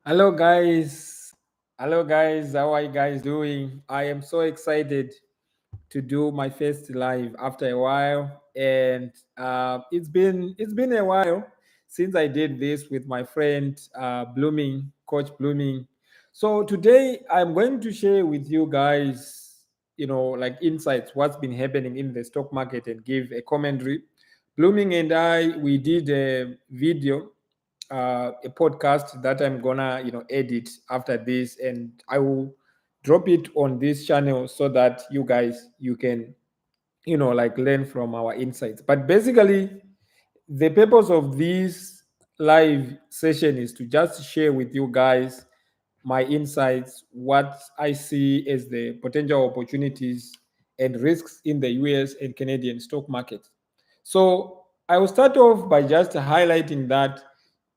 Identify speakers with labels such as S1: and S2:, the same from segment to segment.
S1: Hello, guys. Hello, guys. How are you guys doing? I am so excited to do my first live after a while, and it's been a while since I did this with my friend Blooming, Coach Blooming. So today I'm going to share with you guys, like insights, what's been happening in the stock market, and give a commentary. Blooming and I, we did a video, a podcast that I'm gonna edit after this, and I will drop it on this channel so that you can like learn from our insights. But basically, the purpose of this live session is to just share with you guys my insights, what I see as the potential opportunities and risks in the US and Canadian stock market. So I will start off by just highlighting that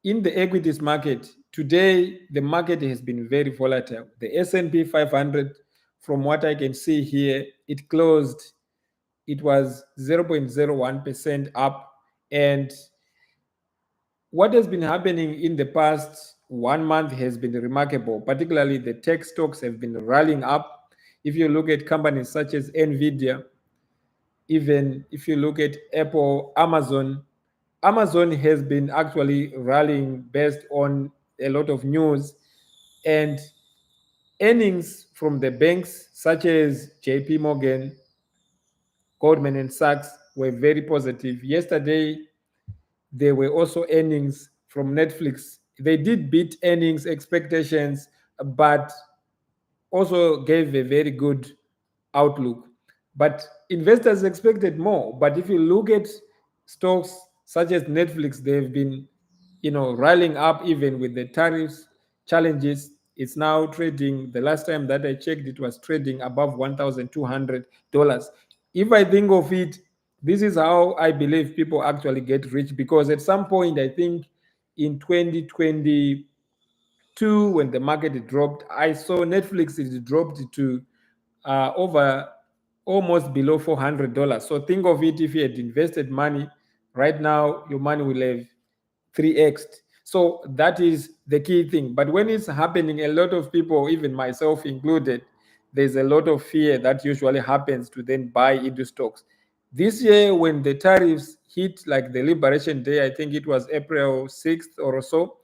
S1: in the equities market today, the market has been very volatile. The S&P 500, from what I can see here, it was 0.01% up. And what has been happening in the past 1 month has been remarkable. Particularly, the tech stocks have been rallying up. If you look at companies such as NVIDIA, even if you look at Apple, Amazon has been actually rallying based on a lot of news, and earnings from the banks such as JP Morgan, Goldman, and Sachs were very positive. Yesterday, there were also earnings from Netflix. They did beat earnings expectations, but also gave a very good outlook. But investors expected more. But if you look at stocks such as Netflix, they've been, rallying up even with the tariffs challenges. It's now trading. The last time that I checked, it was trading above $1,200. If I think of it, this is how I believe people actually get rich, because at some point, I think in 2020 when the market dropped, I saw Netflix it dropped to over almost below $400. So think of it, if you had invested money, right now your money will have 3x. So that is the key thing. But when it's happening, a lot of people, even myself included, there's a lot of fear that usually happens to then buy into stocks. This year, when the tariffs hit, like the Liberation Day, I think it was April 6th or so,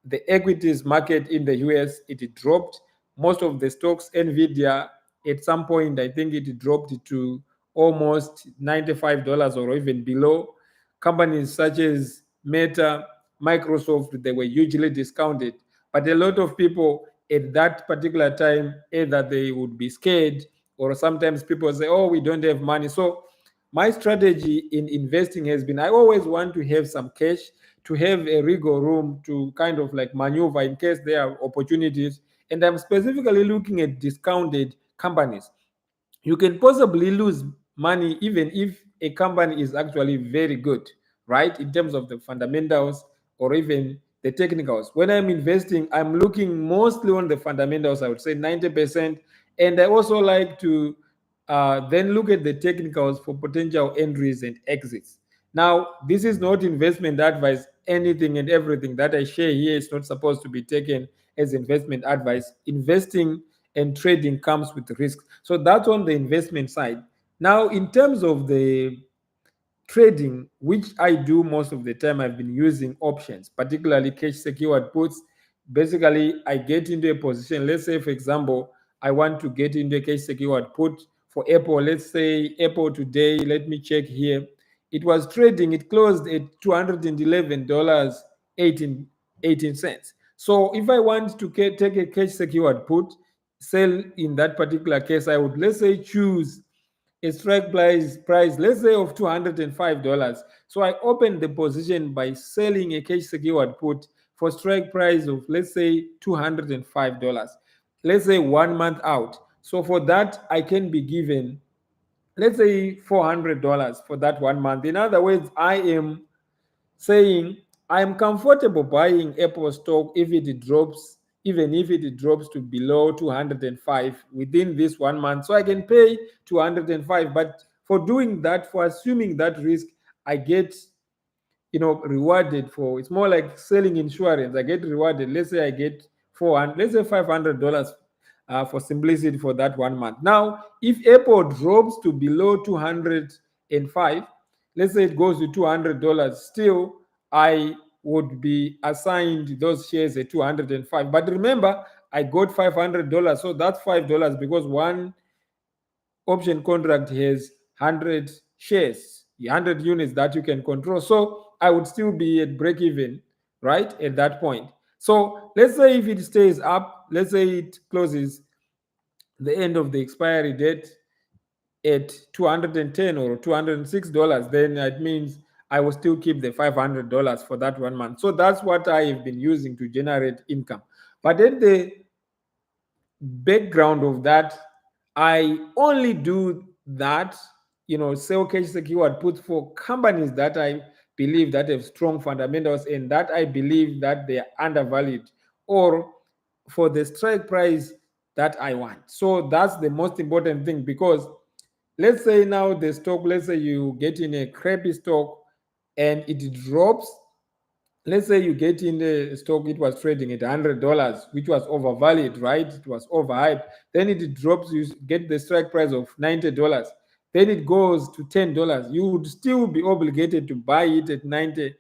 S1: the equities market in the US, it dropped. Most of the stocks, NVIDIA, at some point, I think it dropped to almost $95 or even below. Companies such as Meta, Microsoft, they were hugely discounted. But a lot of people at that particular time, either they would be scared, or sometimes people say, oh, we don't have money. So my strategy in investing has been, I always want to have some cash, to have a wiggle room to kind of like maneuver in case there are opportunities. And I'm specifically looking at discounted companies. You can possibly lose money even if a company is actually very good, right? In terms of the fundamentals or even the technicals. When I'm investing, I'm looking mostly on the fundamentals, I would say 90%. And I also like to then look at the technicals for potential entries and exits. Now, this is not investment advice. Anything and everything that I share here is not supposed to be taken as investment advice. Investing and trading comes with risk. So that's on the investment side. Now, in terms of the trading, which I do most of the time, I've been using options, particularly cash secured puts. Basically, I get into a position. Let's say, for example, I want to get into a cash secured put for Apple. Let's say Apple today, let me check here. It was trading, it closed at $211, 18 cents. So if I want to take a cash secured put, sell in that particular case, I would, let's say, choose a strike price, let's say, of $205. So I opened the position by selling a cash secured put for strike price of, let's say, $205. Let's say 1 month out. So for that, I can be given, let's say, $400 for that 1 month. In other words, I am saying I am comfortable buying Apple stock if it drops, even if it drops to below 205 within this 1 month. So I can pay 205. But for doing that, for assuming that risk, I get rewarded for, it's more like selling insurance. I get rewarded. Let's say I get 400, let's say $500 for simplicity for that 1 month. Now, if Apple drops to below 205, let's say it goes to $200, still I would be assigned those shares at 205. But remember, I got $500, so that's $5 because one option contract has 100 shares, 100 units that you can control. So I would still be at break even, right, at that point. So let's say if it stays up, let's say it closes the end of the expiry date at 210 or $206, then it means I will still keep the $500 for that 1 month. So that's what I have been using to generate income. But at the background of that, I only do that, sell cash secured put for companies that I believe that have strong fundamentals and that I believe that they are undervalued, or for the strike price that I want. So that's the most important thing, because let's say now the stock, let's say you get in a crappy stock and it drops. Let's say you get in the stock, it was trading at $100, which was overvalued, right? It was overhyped. Then it drops, you get the strike price of $90. Then it goes to $10. You would still be obligated to buy it at $90,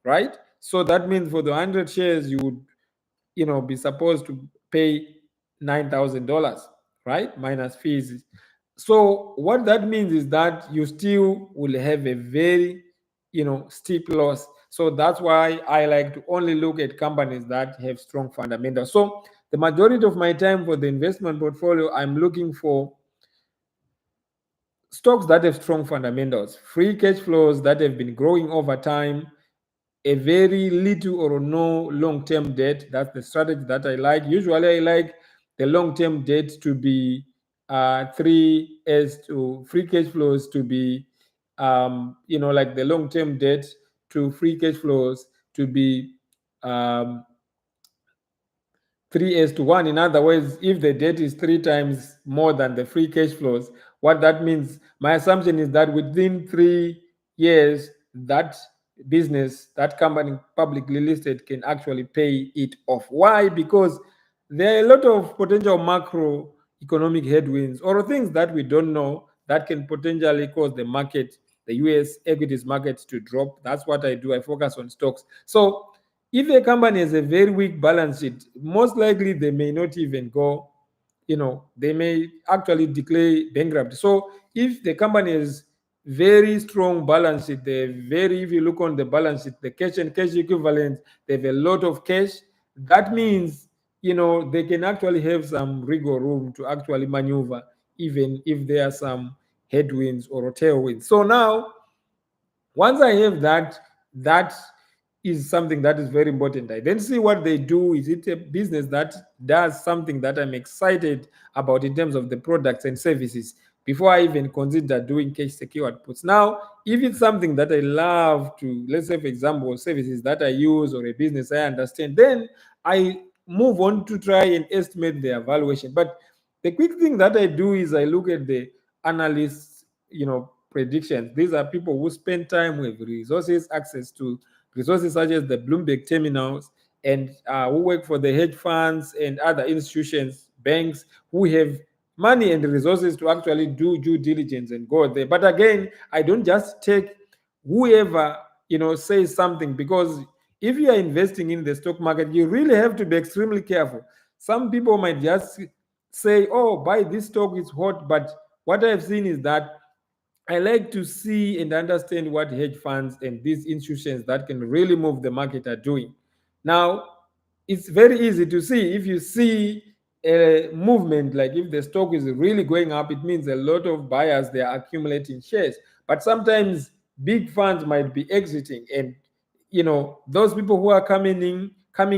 S1: right? So that means for the 100 shares, you would, be supposed to pay $9,000, right? Minus fees. So what that means is that you still will have a very, steep loss. So that's why I like to only look at companies that have strong fundamentals. So the majority of my time for the investment portfolio, I'm looking for stocks that have strong fundamentals, free cash flows that have been growing over time, a very little or no long-term debt. That's the strategy that I like. Usually I like the long-term debt to be 3 as to free cash flows to be like the long-term debt to free cash flows to be um, 3:1. In other words, if the debt is 3 times more than the free cash flows, what that means, my assumption is that within 3 years, that business, that company publicly listed, can actually pay it off. Why? Because there are a lot of potential macroeconomic headwinds or things that we don't know that can potentially cause the market, the US equities market, to drop. That's what I do. I focus on stocks. So if a company has a very weak balance sheet, most likely they may not even go, they may actually declare bankrupt. So if the company has very strong balance sheet, if you look on the balance sheet, the cash and cash equivalent, they have a lot of cash. That means, they can actually have some wiggle room to actually maneuver, even if there are some headwinds or tailwinds. So now, once I have that is something that is very important. I then see what they do. Is it a business that does something that I'm excited about in terms of the products and services before I even consider doing cash secured puts? Now, if it's something that I love to, let's say, for example, services that I use or a business I understand, then I move on to try and estimate the evaluation. But the quick thing that I do is I look at the analysts, predictions. These are people who spend time with resources, access to resources such as the Bloomberg terminals, and who work for the hedge funds and other institutions, banks, who have money and resources to actually do due diligence and go there. But again, I don't just take whoever says something, because if you are investing in the stock market, you really have to be extremely careful. Some people might just say, "Oh, buy this stock, it's hot," but what I've seen is that I like to see and understand what hedge funds and these institutions that can really move the market are doing. Now, it's very easy to see. If you see a movement, like if the stock is really going up, it means a lot of buyers, they are accumulating shares. But sometimes big funds might be exiting, and those people who are coming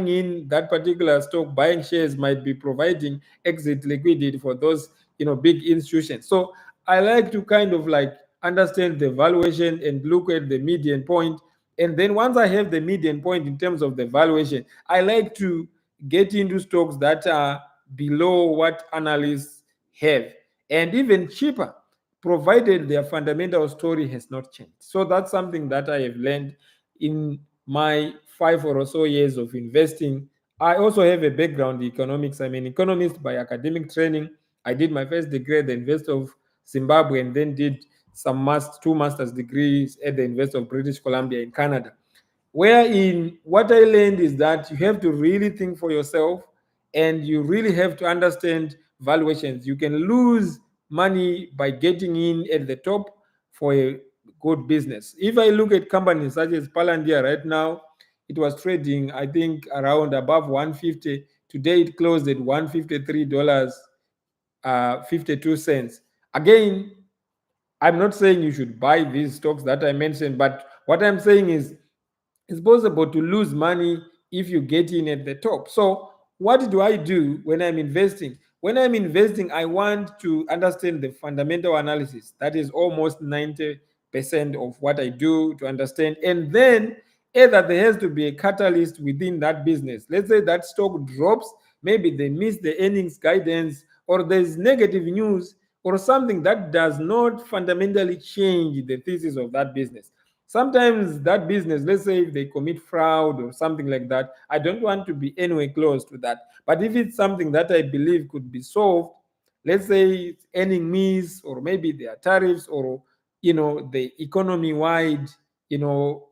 S1: in that particular stock buying shares might be providing exit liquidity for those big institutions. So I like to kind of like understand the valuation and look at the median point. And then once I have the median point in terms of the valuation, I like to get into stocks that are below what analysts have, and even cheaper, provided their fundamental story has not changed. So that's something that I have learned in my 5 or so years of investing. I also have a background in economics. I'm an economist by academic training. I did my first degree at the University of Zimbabwe and then did two master's degrees at the University of British Columbia in Canada. Wherein what I learned is that you have to really think for yourself and you really have to understand valuations. You can lose money by getting in at the top for a good business. If I look at companies such as Palantir right now, it was trading, I think, around above 150. Today it closed at $153, 52 cents. Again, I'm not saying you should buy these stocks that I mentioned, but what I'm saying is it's possible to lose money if you get in at the top. So, what do I do when I'm investing? When I'm investing, I want to understand the fundamental analysis. That is almost 90% of what I do to understand. And then, either there has to be a catalyst within that business. Let's say that stock drops, maybe they miss the earnings guidance, or there's negative news, or something that does not fundamentally change the thesis of that business. Sometimes that business, let's say if they commit fraud or something like that, I don't want to be anywhere close to that. But if it's something that I believe could be solved, let's say it's earning miss, or maybe there are tariffs, or the economy wide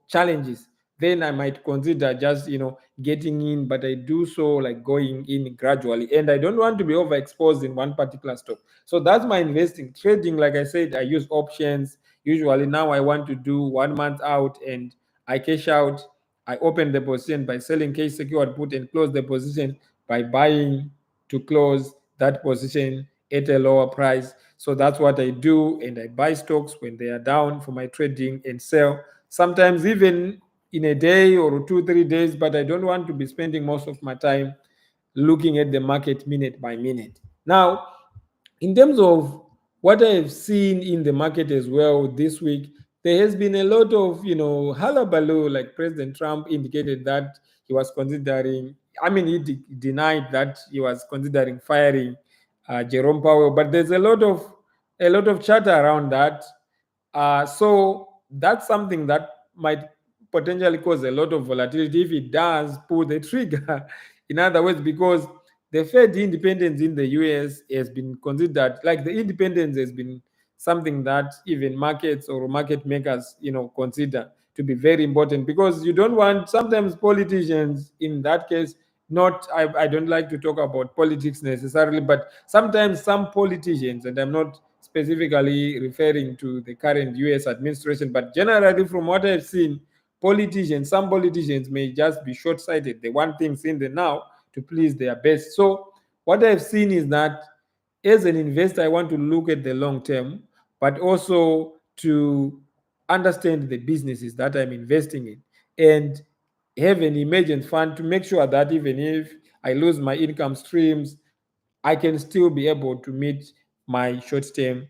S1: challenges, then I might consider just getting in, but I do so like going in gradually, and I don't want to be overexposed in one particular stock. So that's my investing. Trading, like I said, I use options. Usually now I want to do 1 month out and I cash out. I open the position by selling cash secured put and close the position by buying to close that position at a lower price. So that's what I do. And I buy stocks when they are down for my trading and sell. Sometimes even in a day or 2, 3 days, but I don't want to be spending most of my time looking at the market minute by minute. Now, in terms of what I have seen in the market as well this week, there has been a lot of hullabaloo. Like President Trump indicated that he was considering. I mean, he denied that he was considering firing Jerome Powell, but there's a lot of chatter around that. So that's something that might potentially cause a lot of volatility if it does pull the trigger. In other words, because the Fed independence in the US has been considered, like the independence has been something that even markets or market makers, consider to be very important, because you don't want sometimes politicians in that case. Not, I don't like to talk about politics necessarily, but sometimes some politicians, and I'm not specifically referring to the current US administration, but generally from what I've seen, some politicians may just be short sighted. They want things in the now to please their best. So, what I've seen is that as an investor, I want to look at the long term, but also to understand the businesses that I'm investing in and have an emergent fund to make sure that even if I lose my income streams, I can still be able to meet my short term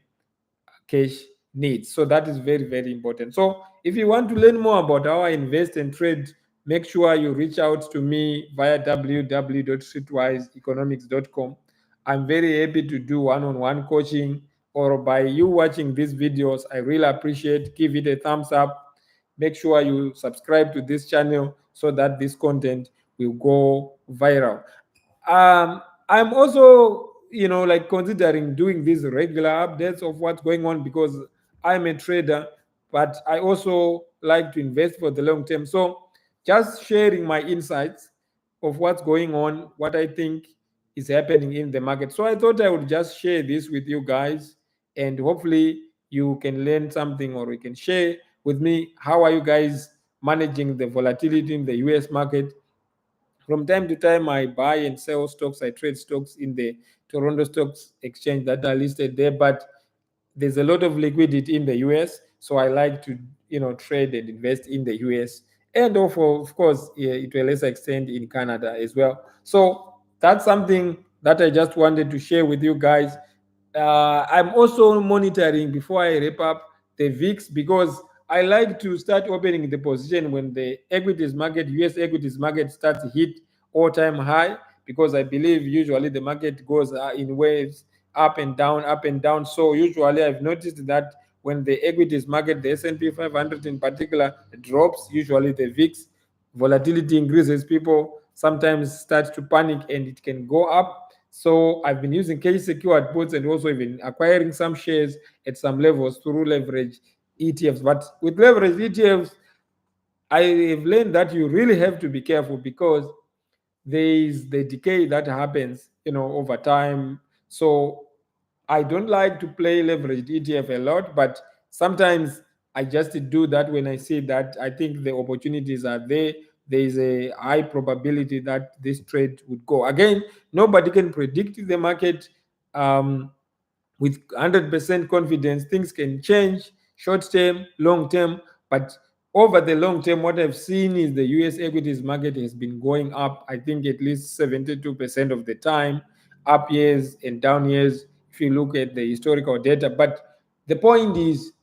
S1: cash needs. So that is very, very important. So if you want to learn more about how I invest and trade, make sure you reach out to me via www.streetwiseeconomics.com. I'm very happy to do one-on-one coaching, or by you watching these videos. I really appreciate. Give it a thumbs up. Make sure you subscribe to this channel so that this content will go viral. I'm also, like considering doing these regular updates of what's going on, because I'm a trader, but I also like to invest for the long term. So just sharing my insights of what's going on, what I think is happening in the market. So I thought I would just share this with you guys, and hopefully you can learn something, or you can share with me how are you guys managing the volatility in the US market. From time to time, I buy and sell stocks. I trade stocks in the Toronto Stocks Exchange that are listed there, but there's a lot of liquidity in the US, so I like to trade and invest in the US, and also, of course, to a lesser extent in Canada as well. So that's something that I just wanted to share with you guys. I'm also monitoring, before I wrap up, the VIX, because I like to start opening the position when the equities market, US equities market, starts to hit all-time high, because I believe usually the market goes in waves, up and down, up and down. So usually I've noticed that when the equities market, the S&P 500 in particular, drops, usually the VIX volatility increases. People sometimes start to panic and it can go up. So I've been using cash secured puts and also even acquiring some shares at some levels through leverage ETFs. But with leverage ETFs, I have learned that you really have to be careful because there is the decay that happens, over time. So I don't like to play leveraged ETF a lot, but sometimes I just do that when I see that I think the opportunities are there. There is a high probability that this trade would go. Again, nobody can predict the market um, with 100% confidence. Things can change short term, long term, but over the long term, what I've seen is the US equities market has been going up, I think at least 72% of the time, up years and down years, if you look at the historical data. But the point is,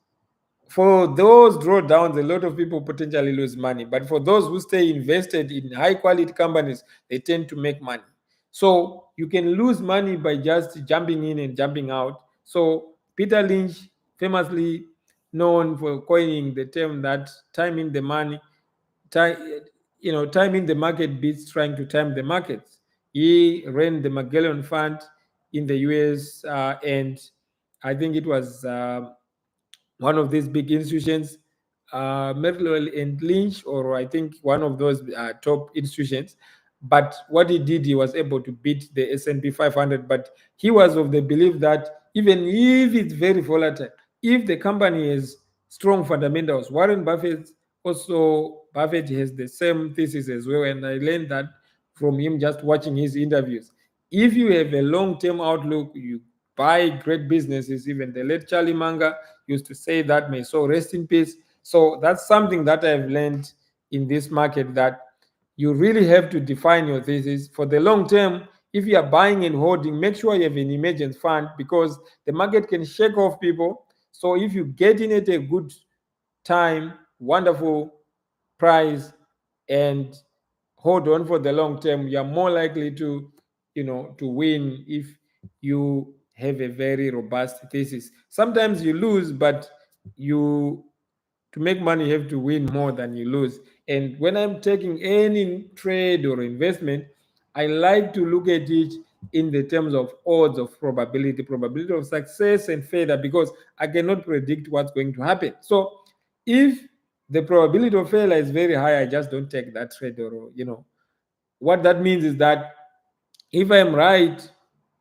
S1: for those drawdowns, a lot of people potentially lose money. But for those who stay invested in high quality companies, they tend to make money. So you can lose money by just jumping in and jumping out. So Peter Lynch, famously known for coining the term that timing the money, time, timing the market beats trying to time the markets. He ran the Magellan Fund in the US, and I think it was one of these big institutions, Merrill and Lynch, or I think one of those top institutions. But what he did, he was able to beat the S&P 500. But he was of the belief that even if it's very volatile, if the company has strong fundamentals, Buffett has the same thesis as well. And I learned that from him just watching his interviews. If you have a long-term outlook, you buy great businesses. Even the late Charlie Munger used to say that, may so rest in peace. So that's something that I've learned in this market, that you really have to define your thesis for the long term. If you are buying and holding, make sure you have an emergence fund, because the market can shake off people. So if you get in at a good time, wonderful price, and hold on for the long term, you're more likely to win if you have a very robust thesis. Sometimes you lose, but you to make money, you have to win more than you lose. And when I'm taking any trade or investment, I like to look at it in the terms of odds of probability of success and failure, because I cannot predict what's going to happen. So if the probability of failure is very high, I just don't take that trade. Or what that means is that if I'm right,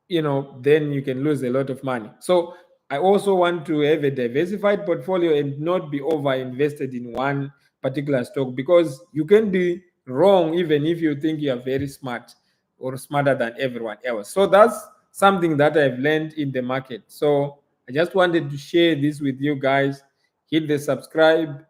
S1: then you can lose a lot of money. So I also want to have a diversified portfolio and not be over invested in one particular stock, because you can be wrong even if you think you are very smart or smarter than everyone else. So that's something that I've learned in the market. So I just wanted to share this with you guys. Hit the subscribe,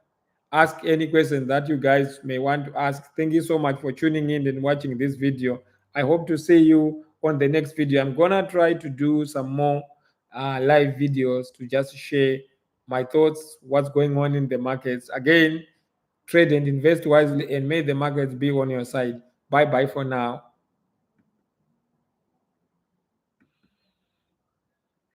S1: ask any question that you guys may want to ask. Thank you so much for tuning in and watching this video. I hope to see you on the next video. I'm gonna try to do some more live videos to just share my thoughts, what's going on in the markets. Again, trade and invest wisely, and may the markets be on your side. Bye bye for now.